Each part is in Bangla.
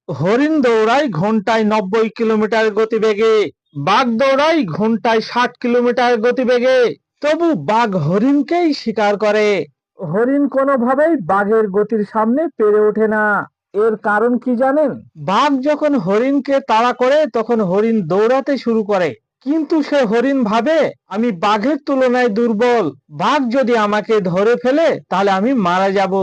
হরিণ দৌড়ায় ঘন্টায় 90 কিলোমিটার গতিবেগে, বাঘ দৌড়ায় ঘন্টায় 60 কিলোমিটার গতিবেগে, তবু বাঘ হরিণকেই শিকার করে। হরিণ কোনোভাবেই বাঘের গতির সামনে পেরে ওঠে না। এর কারণ কি জানেন? বাঘ যখন হরিণকে তাড়া করে তখন হরিণ দৌড়াতে শুরু করে, কিন্তু সে হরিণ ভাবে আমি বাঘের তুলনায় দুর্বল, বাঘ যদি আমাকে ধরে ফেলে তাহলে আমি মারা যাব।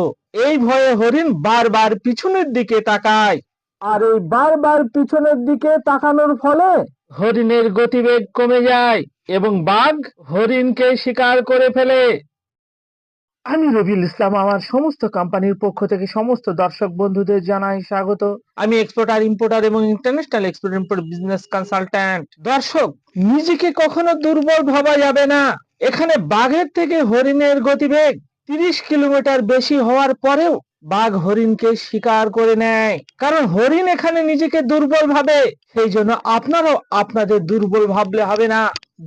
এই ভয়ে হরিণ বারবার পিছনের দিকে তাকায়। আর এই বারবার পিছনের দিকে তাকানোর ফলে হরিণের গতিবেগ কমে যায় এবং বাঘ হরিণকে শিকার করে ফেলে। আমি রবিউল ইসলাম আমার সমস্ত কোম্পানির পক্ষ থেকে সমস্ত দর্শক বন্ধুদের জানাই স্বাগত। আমি এক্সপোর্টার, ইম্পোর্টার এবং international export import business consultant. দর্শক, নিজেকে কখনো দুর্বল ভাবা যাবে না। এখানে বাঘের থেকে হরিণের গতিবেগ 30 কিলোমিটার বেশি হওয়ার পরেও বাঘ হরিণকে শিকার করে নেয়, কারণ হরিণ এখানে নিজেকে দুর্বল ভাবে। সেই জন্য আপনারাও আপনাদের দুর্বল ভাবলে হবে না,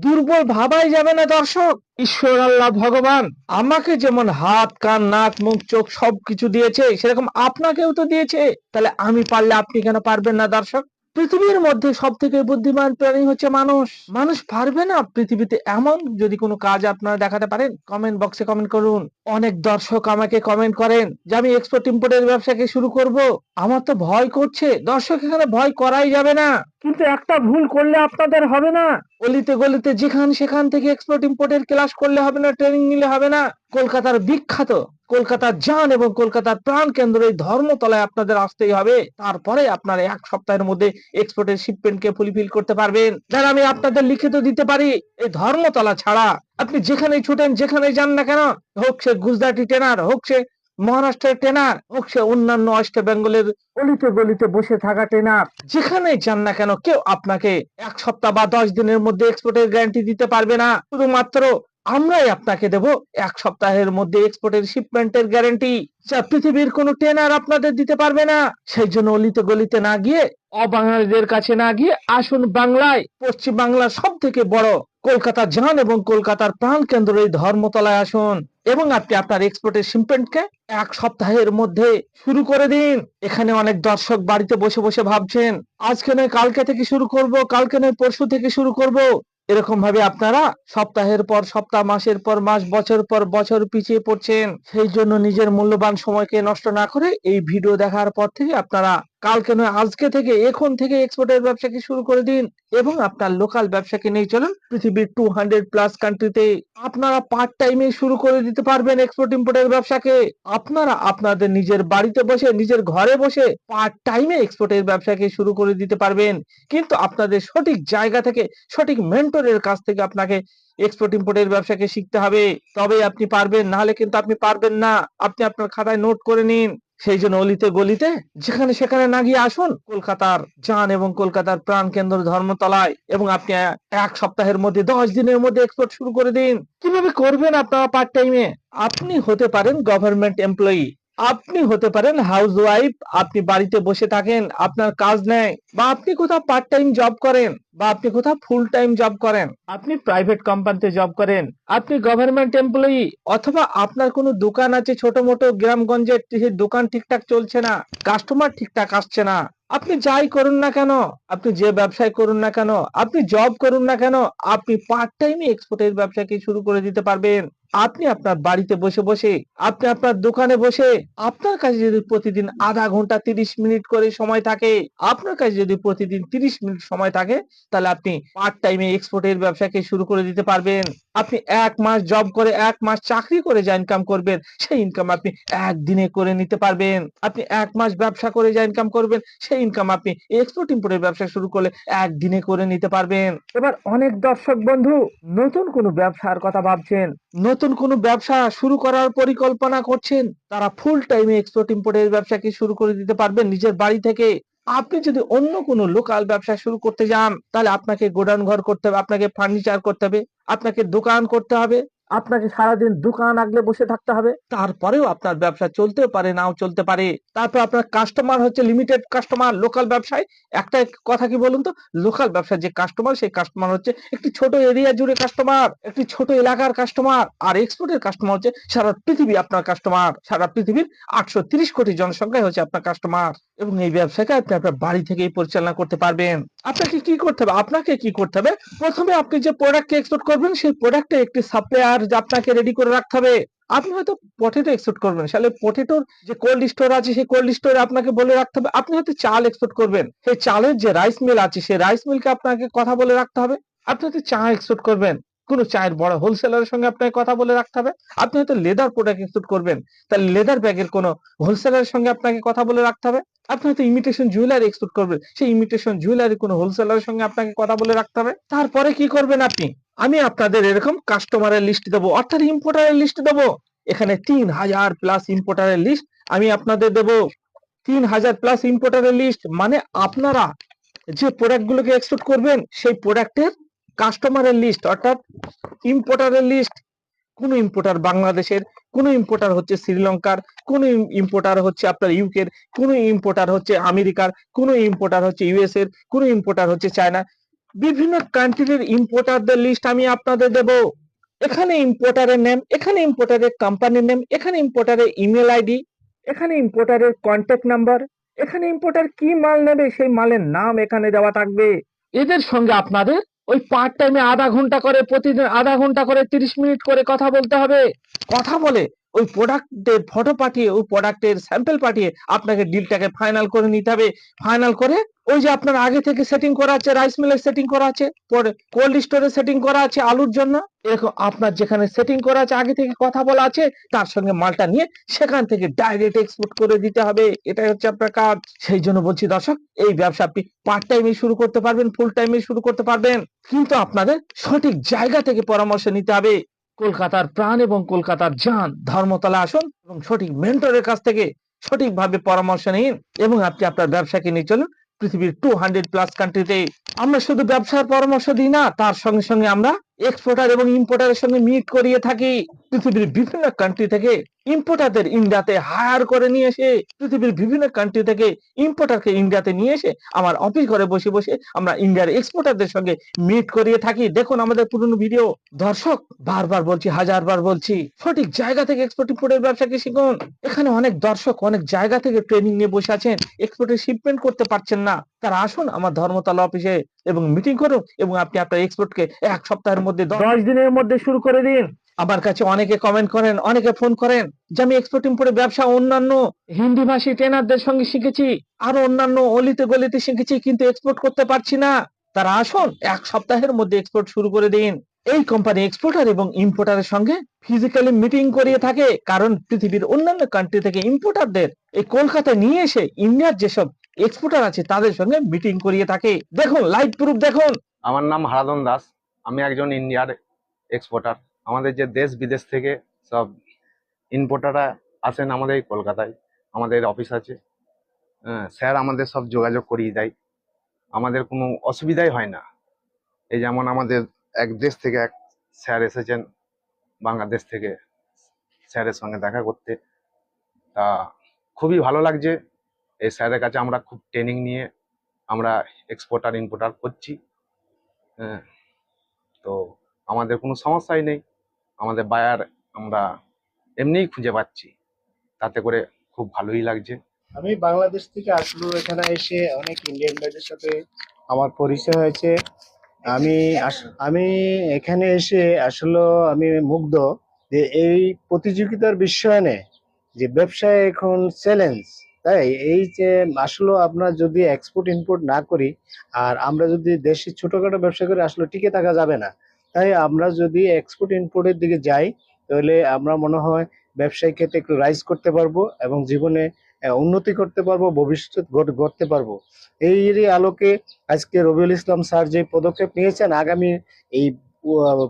দুর্বল ভাবাই যাবে না। দর্শক, ঈশ্বর আল্লাহ ভগবান আমাকে যেমন হাত, কান, নাক, মুখ, চোখ সবকিছু দিয়েছে, সেরকম আপনাকেও তো দিয়েছে। তাহলে আমি পারলে আপনি কেন পারবেন না? দর্শক, পৃথিবীর মধ্যে সব থেকে বুদ্ধিমান প্রাণী হচ্ছে মানুষ। মানুষ পারবে না পৃথিবীতে এমন যদি কোনো কাজ আপনারা দেখাতে পারেন? কমেন্ট বক্সে কমেন্ট করুন। অনেক দর্শক আমাকে কমেন্ট করেন যে আমি এক্সপোর্ট ইম্পোর্টের ব্যবসাকে শুরু করব, আমার তো ভয় করছে। দর্শক, এখানে ভয় করাই যাবে না, কিন্তু একটা ভুল করলে আপনাদের হবে না। অলিতে গলিতে যেখান সেখান থেকে এক্সপোর্ট ইম্পোর্টের ক্লাস করলে হবে না, ট্রেনিং নিলে হবে না। কলকাতার বিখ্যাত, কলকাতার জান এবং কলকাতার প্রাণ কেন্দ্র এই ধর্মতলায় আপনাদের আসতেই হবে। তারপরে আপনারা এক সপ্তাহের মধ্যে এক্সপোর্টের শিপমেন্টকে ফুলফিল করতে পারবেন। যারা আমি আপনাদের লিখিত দিতে পারি, এই ধর্মতলা ছাড়া আপনি যেখানেই ছুটেন, যেখানেই যান না কেন, হোক সে গুজরাটি ট্রেনার, হোক সে মহারাষ্ট্রের ট্রেনার, হোক সে অন্যান্য ওয়েস্ট বেঙ্গলের অলিতে গলিতে বসে থাকা ট্রেনার, যেখানেই যান না কেন, কেউ আপনাকে 1 সপ্তাহ বা 10 দিনের মধ্যে এক্সপোর্টের গ্যারান্টি দিতে পারবে না। শুধুমাত্র আমরাই আপনাকে দেব 1 সপ্তাহের মধ্যে এক্সপোর্টের শিপমেন্টের গ্যারান্টি, যা পৃথিবীর কোনো ট্রেনার আপনাদের দিতে পারবে না। সেই জন্য অলিতে গলিতে না গিয়ে, অবাঙালিদের কাছে না গিয়ে আসুন বাংলায়, পশ্চিম বাংলার সব থেকে বড় কলকাতা জান এবং কলকাতার প্রাণ কেন্দ্র এই ধর্মতলায় আসুন এবং আপনি আপনার এক্সপোর্টের শিপমেন্টকে 1 সপ্তাহের মধ্যে শুরু করে দিন। এখানে অনেক দর্শক বাড়িতে বসে বসে ভাবছেন আজকে নয় কালকে থেকে শুরু করব, কালকে নয় পরশু থেকে শুরু করব। এরকম ভাবে আপনারা সপ্তাহের পর সপ্তাহ, মাসের পর মাস, বছর পর বছর পিছিয়ে পড়ছেন। সেই জন্য নিজের মূল্যবান সময়কে নষ্ট না করে এই ভিডিও দেখার পর থেকে আপনারা কালকে নয় আজকে থেকে, এখন থেকে এক্সপোর্টের ব্যবসাকে শুরু করে দিন এবং আপনার লোকাল ব্যবসাকে নিয়ে চলুন পৃথিবীর 200+ কান্ট্রিতে। আপনারা পার্ট টাইমে শুরু করে দিতে পারবেন এক্সপোর্ট ইম্পোর্টের ব্যবসাকে। আপনারা আপনাদের নিজের বাড়িতে বসে, নিজের ঘরে বসে পার্ট টাইমে এক্সপোর্টের ব্যবসাকে শুরু করে দিতে পারবেন। কিন্তু আপনাদের সঠিক জায়গা থেকে, সঠিক মেন্টরের কাছ থেকে আপনাকে এক্সপোর্ট ইম্পোর্টের ব্যবসাকে শিখতে হবে, তবেই আপনি পারবেন, নাহলে কিন্তু আপনি পারবেন না। আপনি আপনার খাতায় নোট করে নিন। সেই জন্য অলিতে গলিতে যেখানে সেখানে না গিয়ে আসুন কলকাতার জান এবং কলকাতার প্রাণ কেন্দ্র ধর্মতলায় এবং আপনি 1 সপ্তাহের মধ্যে, 10 দিনের মধ্যে এক্সপোর্ট শুরু করে দিন। কিভাবে করবেন আপনারা পার্ট টাইমে? আপনি হতে পারেন গভর্নমেন্ট এমপ্লয়ি, আপনি হতে পারেন হাউস ওয়াইফ, আপনি বাড়িতে বসে থাকেন, আপনার কাজ নেই, বা আপনি কোথাও পার্ট টাইম জব করেন, বা আপনি কোথাও ফুল টাইম জব করেন, আপনি প্রাইভেট কোম্পানিতে জব করেন, আপনি গভর্নমেন্ট এমপ্লয়ি, অথবা আপনার কোনো দোকান আছে ছোট মোটো গ্রামগঞ্জে, সেই দোকান ঠিকঠাক চলছে না, কাস্টমার ঠিকঠাক আসছে না। আপনি যাই করুন না কেন, আপনি যে ব্যবসায় করুন না কেন, আপনি জব করুন না কেন, আপনি পার্ট টাইমে এক্সপোর্টের ব্যবসাকে শুরু করে দিতে পারবেন। আপনি আপনার বাড়িতে বসে বসে, আপনি আপনার দোকানে বসে, আপনার কাছে যদি প্রতিদিন আধা ঘন্টা 30 মিনিট করে সময় থাকে, আপনার কাছে যদি প্রতিদিন 30 মিনিট সময় থাকে, তাহলে আপনি পার্ট টাইমে এক্সপোর্টের ব্যবসাকে শুরু করে দিতে পারবেন। আপনি 1 মাস জব করে, 1 মাস চাকরি করে যা ইনকাম করবেন, সেই ইনকাম আপনি একদিনে করে নিতে পারবেন। আপনি 1 মাস ব্যবসা করে যা ইনকাম করবেন, সেই ইনকাম আপনি এক্সপোর্ট ইম্পোর্টের ব্যবসা শুরু করলে একদিনে করে নিতে পারবেন। এবার অনেক দর্শক বন্ধু নতুন কোনো ব্যবসার কথা ভাবছেন, নতুন কোনো ব্যবসা শুরু করার পরিকল্পনা করছেন, তারা ফুল টাইমে এক্সপোর্ট ইম্পোর্টের ব্যবসাকে শুরু করে দিতে পারবেন নিজের বাড়ি থেকে। আপনি যদি অন্য কোনো লোকাল ব্যবসা শুরু করতে যান, তাহলে আপনাকে গোডাউন ঘর করতে হবে, আপনাকে ফার্নিচার করতে হবে, আপনাকে দোকান করতে হবে, আপনাকে সারাদিন দোকান আগলে বসে থাকতে হবে, তারপরেও আপনার ব্যবসা চলতেও পারে নাও চলতে পারে। তারপর আপনার কাস্টমার হচ্ছে লিমিটেড কাস্টমার। লোকাল ব্যবসায় একটা কথা কি বলুন তো, লোকাল ব্যবসার যে কাস্টমার, সেই কাস্টমার হচ্ছে একটি ছোট এরিয়া জুড়ে কাস্টমার, একটি ছোট এলাকার কাস্টমার। আর এক্সপোর্টের কাস্টমার হচ্ছে সারা পৃথিবী আপনার কাস্টমার, সারা পৃথিবীর 830 কোটি জনসংখ্যায় হচ্ছে আপনার কাস্টমার। এবং এই ব্যবসাকে আপনি আপনার বাড়ি থেকেই পরিচালনা করতে পারবেন। আপনাকে কি করতে হবে, প্রথমে আপনি যে প্রোডাক্টকে এক্সপোর্ট করবেন, সেই প্রোডাক্টে একটি সাপ্লায়ার আপনাকে রেডি করে রাখতে হবে। আপনি হয়তো পটেটো এক্সপোর্ট করবেন, তাহলে পটেটোর যে কোল্ড স্টোর আছে, সেই কোল্ড স্টোরে আপনাকে বলে রাখতে হবে। আপনি হয়তো চাল এক্সপোর্ট করবেন, সেই চালের যে রাইস মিল আছে, সেই রাইস মিলকে আপনাকে কথা বলে রাখতে হবে। আপনি হয়তো চা এক্সপোর্ট করবেন, কোনো চায়ের বড় হোলসেলারের সঙ্গে আপনাকে কথা বলে রাখতে হবে। আপনি হয়তো লেদার প্রোডাক্ট এক্সপোর্ট করবেন, তাহলে লেদার ব্যাগের কোনো হোলসেলারের সঙ্গে আপনাকে কথা বলে রাখতে হবে। আপনি হয়তো ইমিটেশন জুয়েলারি এক্সপোর্ট করবেন, সেই ইমিটেশন জুয়েলারি কোনো হোলসেলারের সঙ্গে আপনাকে কথা বলে রাখতে হবে। তারপরে কি করবেন আপনি, আমি আপনাদের এরকম কাস্টমারের লিস্ট দেবো, অর্থাৎ ইম্পোর্টারের লিস্ট দেবো। এখানে 3000 প্লাস ইম্পোর্টারের লিস্ট আমি আপনাদের দেবো। 3000 প্লাস ইম্পোর্টারের লিস্ট মানে আপনারা যে প্রোডাক্ট গুলোকে এক্সপোর্ট করবেন, সেই প্রোডাক্টের কাস্টমারের লিস্ট, অর্থাৎ ইম্পোর্টারের লিস্ট। কোন ইম্পোর্টার বাংলাদেশের, কোন ইম্পোর্টার হচ্ছে শ্রীলঙ্কার, কোন ইম্পোর্টার হচ্ছে আপনার ইউকের, কোন ইম্পোর্টার হচ্ছে আমেরিকার, কোন ইম্পোর্টার হচ্ছে ইউএস এর, কোন ইম্পোর্টার হচ্ছে চায়না। বিভিন্ন কান্ট্রির ইম্পোর্টারদের লিস্ট আমি আপনাদের দেব। এখানে ইম্পোর্টারের নেম, এখানে ইম্পোর্টারের কোম্পানির নেম, এখানে ইম্পোর্টারের ইমেল আইডি, এখানে ইম্পোর্টারের কন্ট্যাক্ট নাম্বার, এখানে ইম্পোর্টার কি মাল নেবে সেই মালের নাম এখানে দেওয়া থাকবে। এদের সঙ্গে আপনাদের ওই পার্ট টাইমে আধা ঘন্টা করে, প্রতিদিন আধা ঘন্টা করে 30 মিনিট করে কথা বলতে হবে। কথা বলে ওই প্রোডাক্টের ফটো পাঠিয়ে, ওই প্রোডাক্টের স্যাম্পল পাঠিয়ে আপনাকে ডিলটাকে ফাইনাল করে নিতে হবে। ফাইনাল করে ওই যে আপনার আগে থেকে সেটিং করা আছে, রাইস মিলের সেটিং করা আছে, পরে কোল্ড স্টোরে সেটিং করা আছে আলুর জন্য, এরকম আপনার যেখানে সেটিং করা আছে, আগে থেকে কথা বলা আছে, তার সঙ্গে মালটা নিয়ে সেখান থেকে ডাইরেক্ট এক্সপোর্ট করে দিতে হবে। এটাই হচ্ছে আপনার কাজ। সেই জন্য বলছি দর্শক, এই ব্যবসা আপনি পার্ট টাইমে শুরু করতে পারবেন, ফুল টাইমে শুরু করতে পারবেন, কিন্তু আপনাদের সঠিক জায়গা থেকে পরামর্শ নিতে হবে। কলকাতার প্রাণ এবং কলকাতার জান ধর্মতলা আসুন এবং সঠিক মেন্টরের কাছ থেকে সঠিকভাবে পরামর্শ নিন এবং আপনি আপনার ব্যবসাকে নিয়ে চলুন পৃথিবীর 200 প্লাস কান্ট্রিতে। আমরা শুধু ব্যবসার পরামর্শ দিই না, তার সঙ্গে সঙ্গে আমরা এক্সপোর্টার এবং ইম্পোর্টারের সঙ্গে মিট করিয়ে থাকি। পৃথিবীর বিভিন্ন কান্ট্রি থেকে ইম্পোর্টারদের ইন্ডিয়াতে হায়ার করে নিয়ে এসে, পৃথিবীর বিভিন্ন কান্ট্রি থেকে ইম্পোর্টারকে ইন্ডিয়াতে নিয়ে এসে আমার অফিস ঘরে বসে বসে আমরা ইন্ডিয়ার এক্সপোর্টারদের সঙ্গে মিট করিয়ে থাকি। দেখুন আমাদের পুরনো ভিডিও। দর্শক, বারবার বলছি, হাজারবার বলছি, সঠিক জায়গা থেকে এক্সপোর্ট ইম্পোর্টের ব্যবসাকে শিখুন। এখানে অনেক দর্শক অনেক জায়গা থেকে ট্রেনিং নিয়ে বসে আছেন, এক্সপোর্টের শিপমেন্ট করতে পারছেন না। তারা আসুন আমার ধর্মতলা অফিসে এবং মিটিং করুন এবং আপনি আপনার এক্সপোর্টকে 1 সপ্তাহের মধ্যে 10 দিনের মধ্যে শুরু করে দিন। আমার কাছে অনেকে কমেন্ট করেন, অনেকে ফোন করেন যে আমি এক্সপোর্ট ইম্পোর্টের ব্যবসা অন্যান্য হিন্দি ভাষী ট্রেনারদের সঙ্গে শিখেছি, আরো অন্যান্য অলিতে গলিতে শিখেছি, কিন্তু এক্সপোর্ট করতে পারছি না। তারা আসুন 1 সপ্তাহের মধ্যে এক্সপোর্ট শুরু করে দিন। এই কোম্পানি এক্সপোর্টার এবং ইম্পোর্টারের সঙ্গে ফিজিক্যালি মিটিং করিয়ে থাকে, কারণ পৃথিবীর অন্যান্য কান্ট্রি থেকে ইম্পোর্টারদের এই কলকাতায় নিয়ে এসে ইন্ডিয়ার যেসব এক্সপোর্টার আছে তাদের সঙ্গে মিটিং করিয়ে থাকে। দেখুন লাইভ প্রুফ দেখুন। আমার নাম হারাধন দাস, আমি একজন ইন্ডিয়ার এক্সপোর্টার। আমাদের যে দেশ বিদেশ থেকে সব ইম্পোর্টাররা আসেন আমাদের এই কলকাতায়, আমাদের অফিস আছে। স্যার আমাদের সব যোগাযোগ করিয়ে দেয়, আমাদের কোনো অসুবিধাই হয় না। এই যেমন আমাদের এক দেশ থেকে এক স্যার এসেছেন বাংলাদেশ থেকে, স্যারের সঙ্গে দেখা করতে। তা খুবই ভালো লাগছে, এই স্যারের কাছে আমরা খুব ট্রেনিং নিয়ে আমরা এক্সপোর্টার ইম্পোর্টার করছি। হ্যাঁ, তো আমাদের কোনো সমস্যাই নেই, আমাদের বায়ার আমরা এমনিই খুঁজে পাচ্ছি, তাতে করে খুব ভালোই লাগছে। আমি বাংলাদেশ থেকে আসলে এখানে এসে অনেক ইন্ডিয়ান ভাইদের সাথে আমার পরিচয় হয়েছে। আমি এখানে এসে আসলে আমি মুগ্ধ যে এই প্রতিযোগিতার বিশ্বায়নে যে ব্যবসায় এখন চ্যালেঞ্জ, তাই এই যে আসলে আমরা যদি এক্সপোর্ট ইম্পোর্ট না করি আর আমরা যদি দেশে ছোটখাটো ব্যবসা করি আসলে টিকে থাকা যাবে না। তাই আমরা যদি এক্সপোর্ট ইম্পোর্টের দিকে যাই তাহলে আমরা মনে হয় ব্যবসায়িক ক্ষেত্রে একটু রাইজ করতে পারবো এবং জীবনে উন্নতি করতে পারবো, ভবিষ্যৎ গড়তে পারবো। এরই আলোকে আজকে রবিউল ইসলাম স্যার যে পদক্ষেপ নিয়েছেন, আগামী এই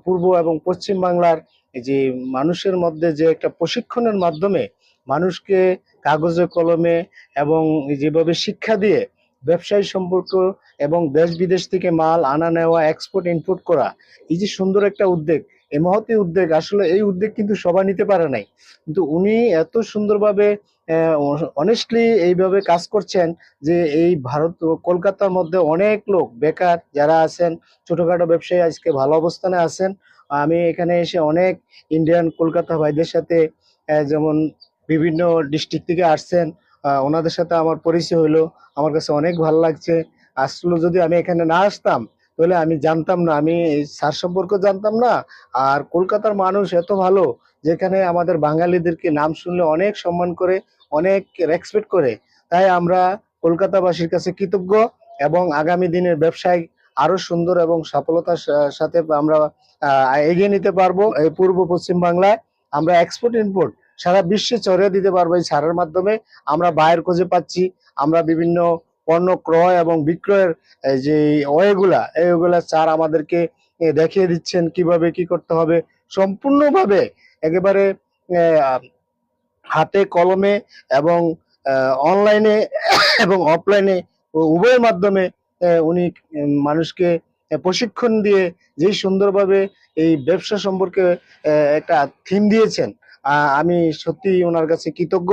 পূর্ব এবং পশ্চিম বাংলার যে মানুষের মধ্যে যে একটা প্রশিক্ষণের মাধ্যমে মানুষকে কাগজে কলমে এবং যেভাবে শিক্ষা দিয়ে ব্যবসায়ী সম্পর্ক এবং দেশ বিদেশ থেকে মাল আনা নেওয়া, এক্সপোর্ট ইম্পোর্ট করা, এই যে সুন্দর একটা উদ্যোগ, এই মহতী উদ্যোগ, আসলে এই উদ্যোগ কিন্তু সবাই নিতে পারে নাই, কিন্তু উনি এত সুন্দরভাবে অনেস্টলি এইভাবে কাজ করছেন যে এই ভারত ও কলকাতার মধ্যে অনেক লোক বেকার যারা আছেন, ছোটখাটো ব্যবসায়ী আজকে ভালো অবস্থানে আছেন। আমি এখানে এসে অনেক ইন্ডিয়ান কলকাতা ভাইদের সাথে যেমন বিভিন্ন ডিস্ট্রিক্ট থেকে আসছেন, ওনাদের সাথে আমার পরিচয় হলো। আমার কাছে অনেক ভালো লাগছে। আসলে যদি আমি এখানে না আসতাম তাহলে আমি জানতাম না, আমি এই স্যার সম্পর্কে জানতাম না। আর কলকাতার মানুষ এত ভালো, যেখানে আমাদের বাঙালিদেরকে নাম শুনলে অনেক সম্মান করে, অনেক রেসপেক্ট করে। তাই আমরা কলকাতাবাসীর কাছে কৃতজ্ঞ, এবং আগামী দিনের ব্যবসায় আরো সুন্দর এবং সফলতার সাথে আমরা এগিয়ে নিতে পারবো। এই পূর্ব পশ্চিম বাংলায় আমরা এক্সপোর্ট ইম্পোর্ট সারা বিশ্বে ছড়িয়ে দিতে পারবো এই সারের মাধ্যমে। আমরা বায়ের খুঁজে পাচ্ছি, আমরা বিভিন্ন পণ্য ক্রয় এবং বিক্রয়ের যে ওয়েগুলা স্যার আমাদেরকে দেখিয়ে দিচ্ছেন কিভাবে কি করতে হবে, সম্পূর্ণভাবে একেবারে আহ, হাতে কলমে এবং অনলাইনে এবং অফলাইনে উভয়ের মাধ্যমে উনি মানুষকে প্রশিক্ষণ দিয়ে যেই সুন্দরভাবে এই ব্যবসা সম্পর্কে একটা থিম দিয়েছেন, আমি সত্যি ওনার কাছে কৃতজ্ঞ।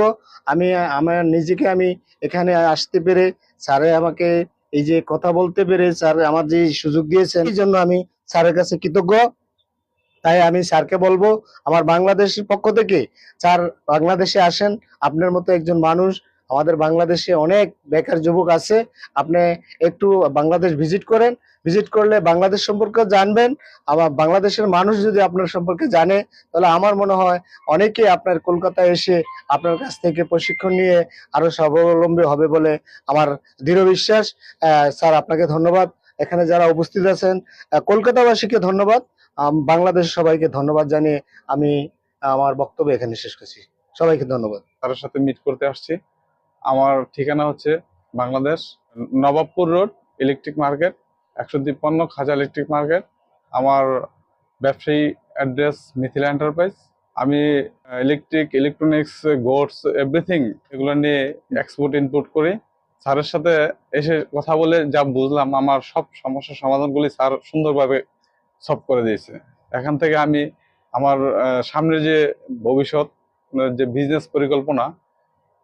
আমি আমার নিজেকে আমি এখানে আসতে পেরে, স্যারে আমাকে এই যে কথা বলতে পেরে স্যার আমার যে সুযোগ দিয়েছেন, এই জন্য আমি স্যারের কাছে কৃতজ্ঞ। তাই আমি স্যারকে বলবো আমার বাংলাদেশের পক্ষ থেকে, স্যার বাংলাদেশে আসেন, আপনার মতো একজন মানুষ, আমাদের বাংলাদেশে অনেক বেকার যুবক আছে, আপনি একটু বাংলাদেশ ভিজিট করেন, ভিজিট করলে বাংলাদেশ সম্পর্কে জানবেন। আবার বাংলাদেশের মানুষ যদি আপনার সম্পর্কে জানে, তাহলে আমার মনে হয় অনেকে আপনার কলকাতায় এসে আপনার কাছ থেকে প্রশিক্ষণ নিয়ে আরো স্বাবলম্বী হবে বলে আমার দৃঢ় বিশ্বাস। স্যার আপনাকে ধন্যবাদ, এখানে যারা উপস্থিত আছেন কলকাতাবাসীকে ধন্যবাদ, বাংলাদেশের সবাইকে ধন্যবাদ জানিয়ে আমি আমার বক্তব্য এখানে শেষ করছি। সবাইকে ধন্যবাদ। তার সাথে মিট করতে আসছি। আমার ঠিকানা হচ্ছে Bangladesh, Nawabpur road, electric market, 153 খাজা ইলেকট্রিক মার্কেট। আমার ব্যবসায়ী অ্যাড্রেস মিথিলা এন্টারপ্রাইজ। আমি ইলেকট্রনিক্স, গোডস, এভরিথিং এগুলো নিয়ে এক্সপোর্ট ইম্পোর্ট করি। স্যারের সাথে এসে কথা বলে যা বুঝলাম, আমার সব সমস্যার সমাধানগুলি স্যার সুন্দরভাবে সলভ করে দিয়েছে। এখান থেকে আমি আমার সামনে যে ভবিষ্যৎ যে বিজনেস পরিকল্পনা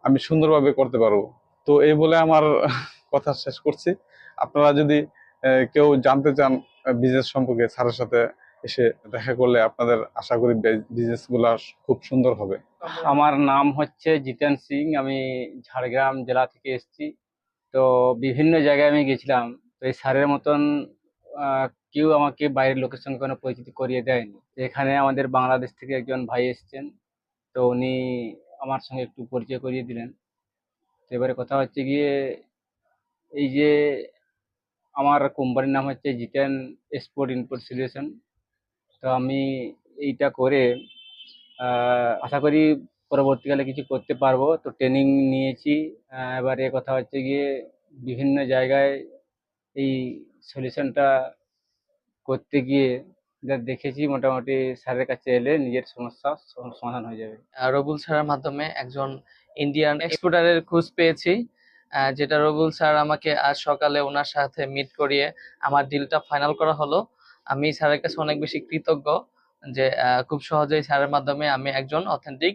আমি সুন্দরভাবে করতে পারবো। তো এই বলে আমার কথা শেষ করছি। আপনারা যদি কেউ জানতে চান বিজনেস সম্পর্কে, স্যারের সাথে এসে দেখা করলে আপনাদের আশা করি বিজনেস গুলা খুব সুন্দর হবে। আমার নাম হচ্ছে জিতেন সিং, আমি ঝাড়গ্রাম জেলা থেকে এসেছি। তো বিভিন্ন জায়গায় আমি গেছিলাম, তো এই স্যারের মতন কেউ আমাকে বাইরের লোকের সঙ্গে কোনো পরিচিতি করিয়ে দেয়নি। তো এখানে আমাদের বাংলাদেশ থেকে একজন ভাই এসেছেন, তো উনি আমার সঙ্গে একটু পরিচয় করিয়ে দিলেন। তো এবারে কথা হচ্ছে গিয়ে, এই যে আমার কোম্পানির নাম হচ্ছে জিতেন এক্সপোর্ট ইম্পোর্ট সলিউশন। তো আমি এইটা করে আশা করি পরবর্তীকালে কিছু করতে পারবো। তো ট্রেনিং নিয়েছি। এবারে কথা হচ্ছে গিয়ে বিভিন্ন জায়গায় এই সলিউশনটা করতে গিয়ে যা দেখেছি, মোটামুটি স্যারের কাছে এলে নিজের সমস্যা সমাধান হয়ে যাবে। রবুল স্যারের মাধ্যমে একজন ইন্ডিয়ান এক্সপোর্টারের খোঁজ পেয়েছি, যেটা রবুল স্যার আমাকে আজ সকালে ওনার সাথে মিট করিয়ে আমার ডিলটা ফাইনাল করা হলো। আমি স্যারের কাছে অনেক বেশি কৃতজ্ঞ যে খুব সহজেই স্যারের মাধ্যমে আমি একজন অথেন্টিক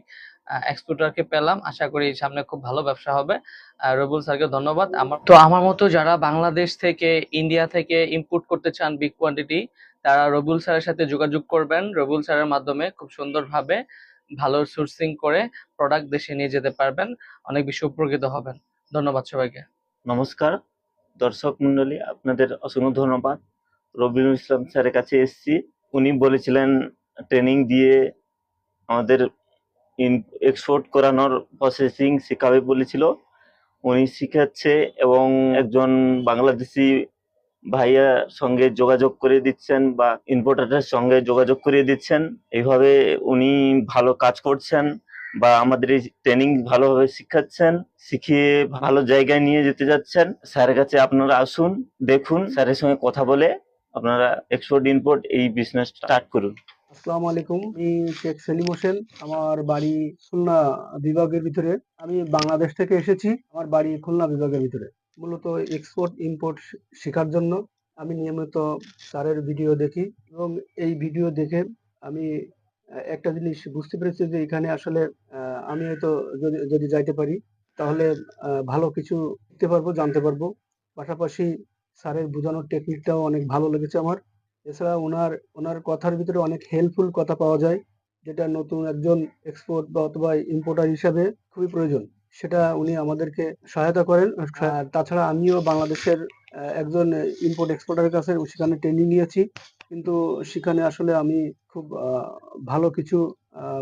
এক্সপোর্টারকে পেলাম। আশা করি সামনে খুব ভালো ব্যবসা হবে। রবুল স্যারকে ধন্যবাদ। আমার মতো যারা বাংলাদেশ থেকে, ইন্ডিয়া থেকে ইম্পোর্ট করতে চান বিগ কোয়ান্টিটি, তারা রবুল স্যারের সাথে যোগাযোগ করবেন। রবুল স্যারের মাধ্যমে খুব সুন্দরভাবে ভালো সোর্সিং করে প্রোডাক্ট দেশে নিয়ে যেতে পারবেন, অনেক বেশি উপকৃত হবেন। ধন্যবাদ সবাইকে। নমস্কার দর্শক মন্ডলী, আপনাদের অসংখ্য ধন্যবাদ। রবিউল ইসলাম স্যারের কাছে এসেছি, উনি বলেছিলেন ট্রেনিং দিয়ে আমাদের এক্সপোর্ট করানোর প্রসেসিং শেখাবে বলেছিল, উনি শিখাচ্ছে এবং একজন বাংলাদেশি ভাইয়ার সঙ্গে যোগাযোগ করে দিচ্ছেন বা ইম্পোর্টারের সঙ্গে যোগাযোগ করিয়ে দিচ্ছেন। এইভাবে উনি ভালো কাজ করছেন বা আমাদের এই ট্রেনিং ভালোভাবে শিখাচ্ছেন, শিখিয়ে ভালো জায়গায় নিয়ে যেতে যাচ্ছেন। স্যারের কাছে আপনারা আসুন, দেখুন, স্যারের সঙ্গে কথা বলে আপনারা এক্সপোর্ট ইম্পোর্ট এই বিজনেস স্টার্ট করুন। আসসালামু আলাইকুম, আমি শেখ সেলিম হোসেন, আমার বাড়ি খুলনা বিভাগের ভিতরে। আমি বাংলাদেশ থেকে এসেছি, আমার বাড়ি খুলনা বিভাগের ভিতরে। মূলত এক্সপোর্ট ইম্পোর্ট শেখার জন্য আমি নিয়মিত স্যারের ভিডিও দেখি এবং এই ভিডিও দেখে আমি একটা জিনিস বুঝতে পেরেছি যে এখানে আসলে আমি হয়তো যদি যদি যাইতে পারি তাহলে ভালো কিছু শিখতে পারবো, জানতে পারবো। পাশাপাশি স্যারের বোঝানোর টেকনিকটাও অনেক ভালো লেগেছে আমার। এছাড়া ওনার কথার ভিতরে অনেক হেল্পফুল কথা পাওয়া যায়, যেটা নতুন একজন এক্সপোর্ট বা অথবা ইম্পোর্টার হিসাবে খুবই প্রয়োজন। সেটা উনি আমাদেরকে সহায়তা করেন। আর তাছাড়া আমিও বাংলাদেশের একজন ইম্পোর্ট এক্সপোর্টারের কাছে সেখানে ট্রেনিং নিয়েছি। কিন্তু সেখানে আসলে আমি খুব ভালো কিছু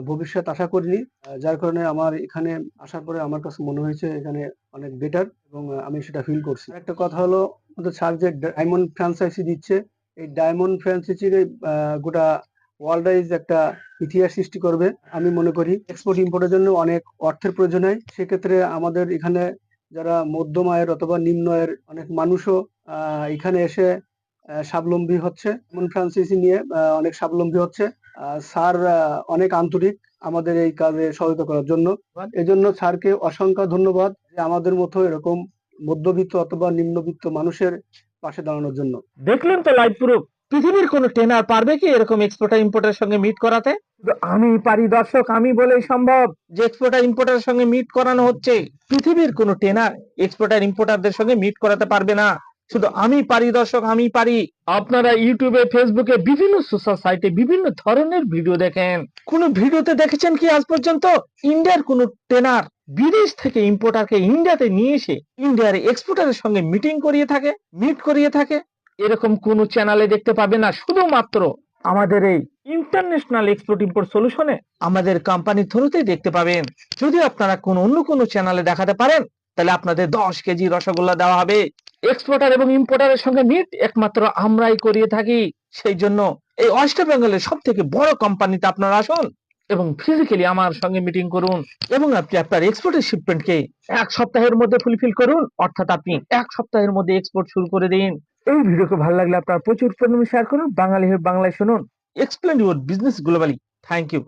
ভবিষ্যৎ আশা করিনি। যার কারণে আমার এখানে আসার পরে আমার কাছে মনে হয়েছে এখানে অনেক বেটার এবং আমি সেটা ফিল করছি। আরেকটা কথা হলো আমাদের স্যার যে ডায়মন্ড ফ্র্যাঞ্চাইজি দিচ্ছে, এই ডায়মন্ড ফ্র্যাঞ্চাইজির গোটা ওয়ার্ল্ড ওয়াইজ একটা ইতিহাস সৃষ্টি করবে। আমি মনে করি এক্সপোর্ট ইম্পোর্টের জন্য অনেক অর্থের প্রয়োজন হয়। সেক্ষেত্রে আমাদের এখানে যারা মধ্যম আয়ের অথবা নিম্ন আয়ের অনেক মানুষও এখানে এসে স্বাবলম্বী হচ্ছে। এমন ফ্রাঞ্চাইজি নিয়ে অনেক স্বাবলম্বী হচ্ছে। স্যার অনেক আন্তরিক আমাদের এই কাজে সহায়তা করার জন্য। এজন্য স্যারকে অসংখ্য ধন্যবাদ যে আমাদের মতো এরকম মধ্যবিত্ত অথবা নিম্নবিত্ত মানুষের পাশে দাঁড়ানোর জন্য। দেখলেন তো লাইভ প্রুফ। পৃথিবীর কোনো ট্রেনার পারবে কি এরকম এক্সপোর্টার ইম্পোর্টারের সঙ্গে মিট করাতে? শুধু আমি পারি দর্শক, আমি বলেই সম্ভব যে এক্সপোর্টার ইম্পোর্টারের সঙ্গে মিট করানো হচ্ছে। পৃথিবীর কোনো ট্রেনার এক্সপোর্টার ইম্পোর্টারদের সঙ্গে মিট করাতে পারবে না। শুধু আমি পারি দর্শক, আমি পারি। আপনারা ইউটিউবে, ফেসবুকে, বিভিন্ন সোশ্যাল সাইটে বিভিন্ন ধরনের ভিডিও দেখেন। কোন ভিডিওতে দেখেছেন কি আজ পর্যন্ত ইন্ডিয়ার কোন ট্রেনার বিদেশ থেকে ইম্পোর্টারকে ইন্ডিয়াতে নিয়ে এসে ইন্ডিয়ার এক্সপোর্টারের সঙ্গে মিটিং করিয়ে থাকে, মিট করিয়ে থাকে? এরকম কোন চ্যানেলে দেখতে পাবে না। শুধুমাত্র আমাদের এই ইন্টারন্যাশনাল এক্সপোর্ট ইম্পোর্ট সলিউশনে আমাদের কোম্পানির থ্রুতেই দেখতে পাবেন। যদি আপনারা অন্য কোনো চ্যানেলে দেখাতে পারেন তাহলে আপনাদের 10 কেজি রসগোল্লা দেওয়া হবে। এক্সপোর্টার এবং ইম্পোর্টারের সঙ্গে মিট একমাত্র আমরাই করিয়ে থাকি। সেই জন্য এই ওয়েস্ট বেঙ্গলের সব থেকে বড় কোম্পানিতে আপনারা আসুন এবং ফিজিক্যালি আমার সঙ্গে মিটিং করুন এবং আপনি আপনার এক্সপোর্টের শিপমেন্টকে 1 সপ্তাহের মধ্যে ফুলফিল করুন। অর্থাৎ আপনি 1 সপ্তাহের মধ্যে এক্সপোর্ট শুরু করে দিন। এই ভিডিওকে ভালো লাগলে আপনারা প্রচুর পরিমাণে শেয়ার করুন। বাঙালি হয়ে বাংলায় শুনুন। Explain your business globally. Thank you.